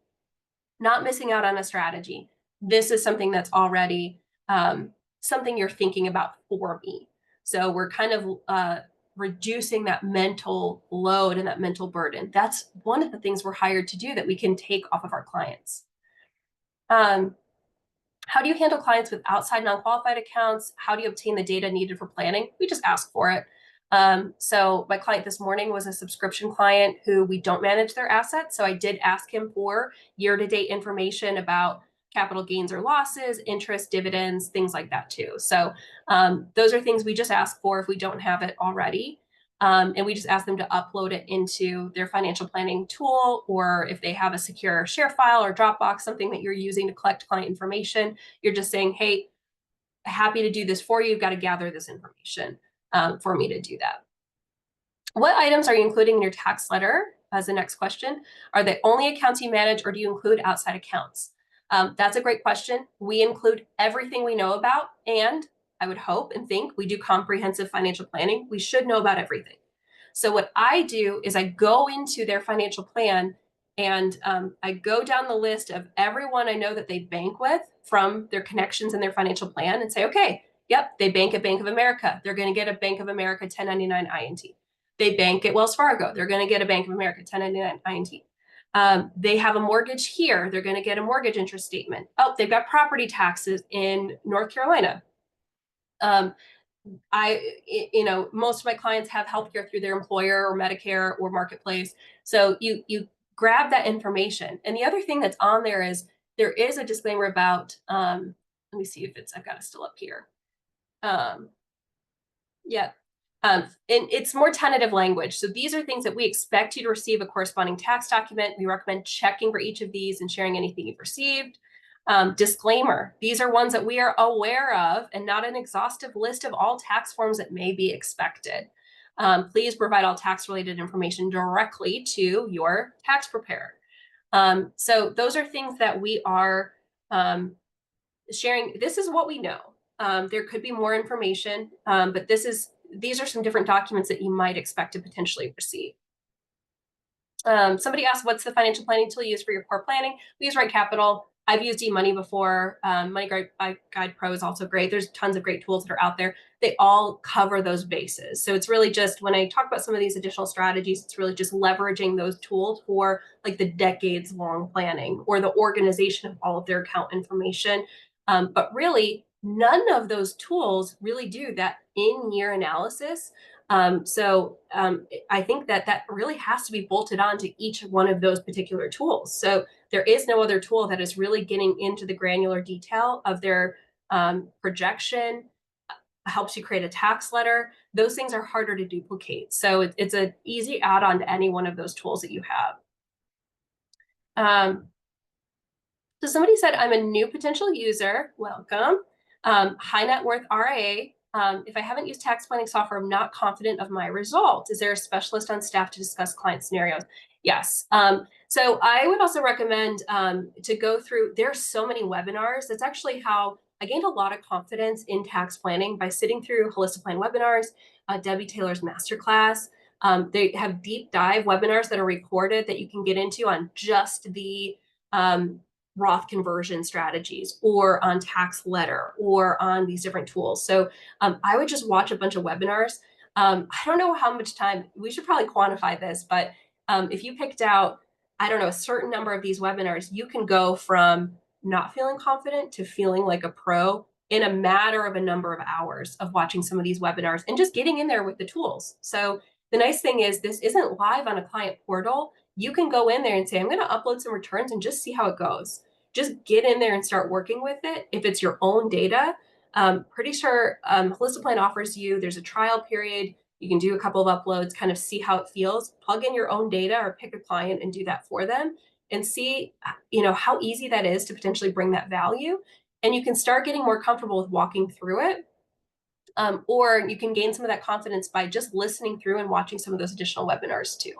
not missing out on a strategy. This is something that's already something you're thinking about for me. So we're kind of reducing that mental load and that mental burden. That's one of the things we're hired to do that we can take off of our clients. How do you handle clients with outside non-qualified accounts? How do you obtain the data needed for planning? We just ask for it. So my client this morning was a subscription client who we don't manage their assets. So I did ask him for year-to-date information about capital gains or losses, interest, dividends, things like that too. So those are things we just ask for if we don't have it already. And we just ask them to upload it into their financial planning tool, or if they have a secure share file or Dropbox, something that you're using to collect client information, you're just saying, hey, happy to do this for you. You've got to gather this information for me to do that. What items are you including in your tax letter? As the next question, are they only accounts you manage or do you include outside accounts? That's a great question. We include everything we know about, and I would hope and think we do comprehensive financial planning. We should know about everything. So what I do is I go into their financial plan and I go down the list of everyone I know that they bank with from their connections in their financial plan and say, okay, yep, they bank at Bank of America. They're going to get a Bank of America 1099 INT. They bank at Wells Fargo. They're going to get a Bank of America 1099 INT. They have a mortgage here. They're going to get a mortgage interest statement. Oh, they've got property taxes in North Carolina. Most of my clients have healthcare through their employer or Medicare or Marketplace. So you grab that information. And the other thing that's on there is a disclaimer about, let me see if I've got it still up here. Yeah. And it's more tentative language. So these are things that we expect you to receive a corresponding tax document. We recommend checking for each of these and sharing anything you've received. Disclaimer, these are ones that we are aware of and not an exhaustive list of all tax forms that may be expected. Please provide all tax-related information directly to your tax preparer. So those are things that we are sharing. This is what we know. There could be more information, but these are some different documents that you might expect to potentially receive. Somebody asked, what's the financial planning tool you use for your core planning? We use Right Capital. I've used eMoney before. Money Guide Pro is also great. There's tons of great tools that are out there. They all cover those bases. So it's really just, when I talk about some of these additional strategies, it's really just leveraging those tools for like the decades long planning or the organization of all of their account information. But really, none of those tools really do that in-year analysis I think that that really has to be bolted on to each one of those particular tools. So there is no other tool that is really getting into the granular detail of their projection, helps you create a tax letter. Those things are harder to duplicate. So it's an easy add-on to any one of those tools that you have. So somebody said, I'm a new potential user. Welcome. High net worth RIA. If I haven't used tax planning software, I'm not confident of my result. Is there a specialist on staff to discuss client scenarios? Yes. So I would also recommend to go through, there's so many webinars. That's actually how I gained a lot of confidence in tax planning by sitting through Holistic Plan webinars, Debbie Taylor's masterclass. They have deep dive webinars that are recorded that you can get into on just the Roth conversion strategies or on tax letter or on these different tools. So I would just watch a bunch of webinars. I don't know how much time, we should probably quantify this, but if you picked out, I don't know, a certain number of these webinars, you can go from not feeling confident to feeling like a pro in a matter of a number of hours of watching some of these webinars and just getting in there with the tools. So the nice thing is this isn't live on a client portal. You can go in there and say, I'm going to upload some returns and just see how it goes. Just get in there and start working with it. If it's your own data, pretty sure Holistic Plan offers you, there's a trial period. You can do a couple of uploads, kind of see how it feels, plug in your own data or pick a client and do that for them and see, how easy that is to potentially bring that value. And you can start getting more comfortable with walking through it. Or you can gain some of that confidence by just listening through and watching some of those additional webinars too.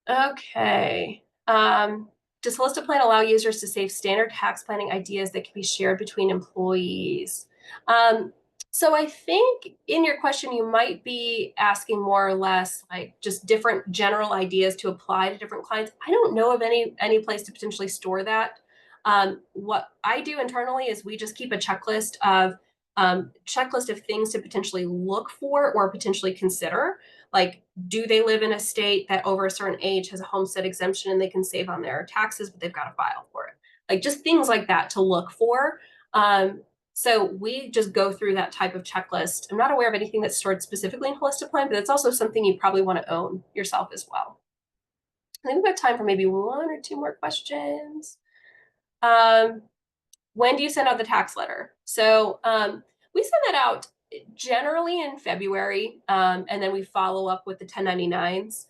Okay. Does Holistic Plan allow users to save standard tax planning ideas that can be shared between employees? So I think in your question, you might be asking more or less like just different general ideas to apply to different clients. I don't know of any place to potentially store that. What I do internally is we just keep a checklist of things to potentially look for or potentially consider. Like, do they live in a state that over a certain age has a homestead exemption and they can save on their taxes, but they've got to file for it? Like just things like that to look for. So we just go through that type of checklist. I'm not aware of anything that's stored specifically in Holistic Plan, but it's also something you probably want to own yourself as well. I think we've got time for maybe one or two more questions. When do you send out the tax letter? So we send that out generally in February, and then we follow up with the 1099s.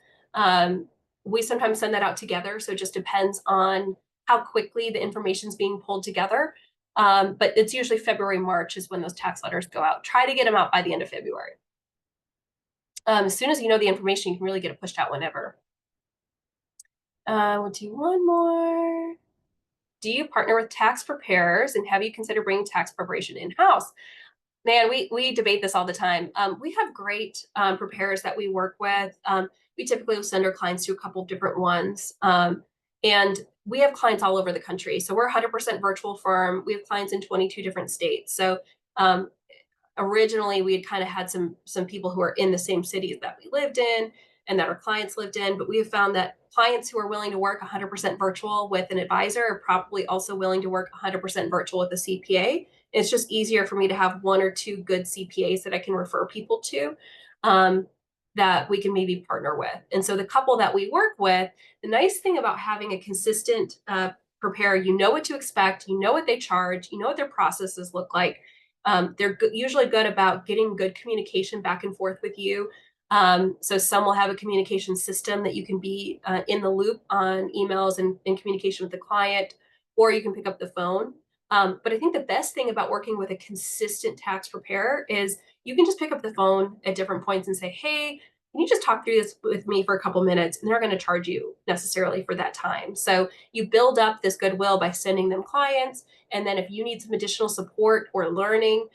We sometimes send that out together, so it just depends on how quickly the information is being pulled together. But it's usually February, March is when those tax letters go out. Try to get them out by the end of February. As soon as you know the information, you can really get it pushed out whenever. We'll do one more. Do you partner with tax preparers, and have you considered bringing tax preparation in-house? Man, we debate this all the time. We have great preparers that we work with. We typically will send our clients to a couple of different ones. And we have clients all over the country. So we're a 100% virtual firm. We have clients in 22 different states. So originally we had kind of had some people who are in the same cities that we lived in and that our clients lived in, but we have found that clients who are willing to work 100% virtual with an advisor are probably also willing to work 100% virtual with a CPA. It's just easier for me to have one or two good CPAs that I can refer people to that we can maybe partner with. And so the couple that we work with, the nice thing about having a consistent preparer, you know what to expect, you know what they charge, you know what their processes look like. They're usually good about getting good communication back and forth with you. So some will have a communication system that you can be in the loop on emails and in communication with the client, or you can pick up the phone. But I think the best thing about working with a consistent tax preparer is you can just pick up the phone at different points and say, hey, can you just talk through this with me for a couple minutes? And they're going to charge you necessarily for that time. So you build up this goodwill by sending them clients. And then if you need some additional support or learning,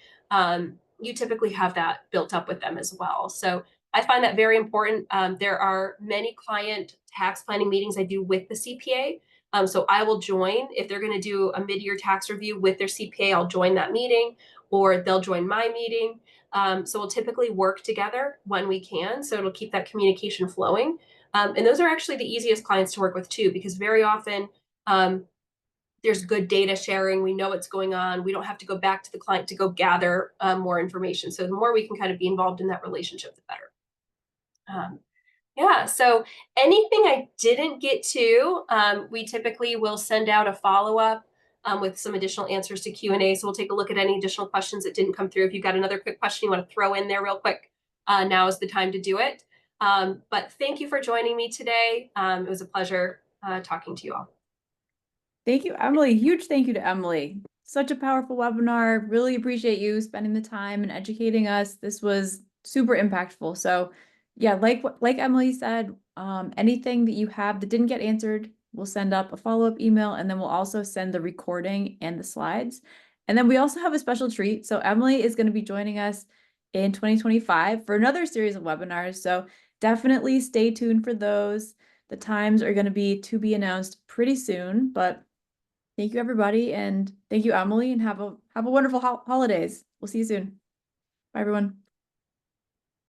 you typically have that built up with them as well. So I find that very important. There are many client tax planning meetings I do with the CPA. So I will join if they're going to do a mid-year tax review with their CPA. I'll join that meeting, or they'll join my meeting. So we'll typically work together when we can. So it'll keep that communication flowing. And those are actually the easiest clients to work with too, because very often there's good data sharing. We know what's going on. We don't have to go back to the client to go gather more information. So the more we can kind of be involved in that relationship, the better. Um, yeah, so anything I didn't get to, we typically will send out a follow-up with some additional answers to Q&A. So we'll take a look at any additional questions that didn't come through. If you've got another quick question you want to throw in there real quick, now is the time to do it. But thank you for joining me today. It was a pleasure talking to you all. Thank you, Emily. Huge thank you to Emily. Such a powerful webinar. Really appreciate you spending the time and educating us. This was super impactful. So yeah, like Emily said, anything that you have that didn't get answered, we'll send up a follow-up email, and then we'll also send the recording and the slides. And then we also have a special treat. So Emily is going to be joining us in 2025 for another series of webinars. So definitely stay tuned for those. The times are going to be announced pretty soon, but thank you, everybody, and thank you, Emily, and have a wonderful holidays. We'll see you soon. Bye, everyone.